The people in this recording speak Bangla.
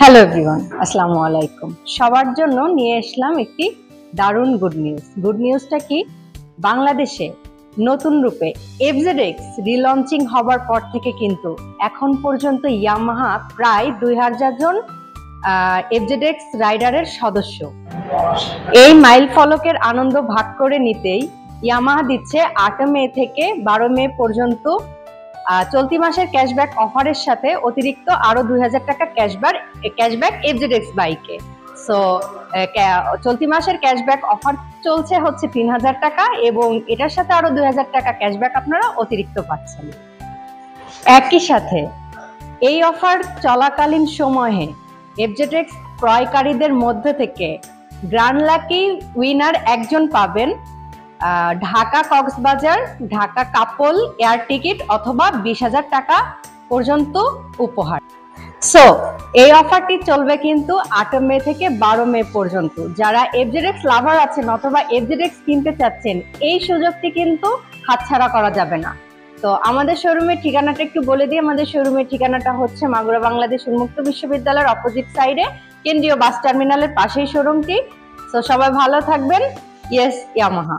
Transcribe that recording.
হ্যালো এভরিওয়ান, আসসালামু আলাইকুম। সবার জন্য নিয়ে আসলাম একটি দারুণ গুড নিউজ। গুড নিউজটা কি? বাংলাদেশে নতুন রূপে FZX রিলঞ্চিং হবার পর থেকে কিন্তু এখন পর্যন্ত ইয়ামাহা প্রায় 2000 জন FZX রাইডারের সদস্য। এই মাইল ফলকের আনন্দ ভাগ করে নিতেই ইয়ামাহা দিচ্ছে 8 মে থেকে 12 মে পর্যন্ত চলতি মাসের ক্যাশব্যাক অফারের সাথে অতিরিক্ত আরো 2000 টাকা ক্যাশব্যাক FZX বাইকে। সো চলতি মাসের ক্যাশব্যাক অফার চলছে হচ্ছে 3000 টাকা এবং এটার সাথে আরো 2000 টাকা ক্যাশব্যাক আপনারা অতিরিক্ত পাচ্ছেন। একই সাথে এই অফার চলাকালীন সময়ে FZX ক্রয়কারীদের মধ্যে থেকে গ্র্যান্ড লাকি উইনার একজন পাবেন ঢাকা কক্সবাজার ঢাকা কাপল এয়ার টিকিট অথবা 20,000 টাকা পর্যন্ত উপহার। সো এই অফারটি চলবে কিন্তু 8 মে থেকে 12 মে পর্যন্ত। যারা FZX লাভার আছেন অথবা FZX কিনতে চাচ্ছেন, এই সুযোগটি কিন্তু হাতছাড়া করা যাবে না। তো আমাদের শোরুমের ঠিকানাটা একটু বলে দিই। আমাদের শোরুমের ঠিকানাটা হচ্ছে মাগুরা বাংলাদেশ উন্মুক্ত বিশ্ববিদ্যালয়ের অপোজিট সাইডে কেন্দ্রীয় বাস টার্মিনালের পাশেই শোরুমটি। তো সবাই ভালো থাকবেন। Yes Yamaha.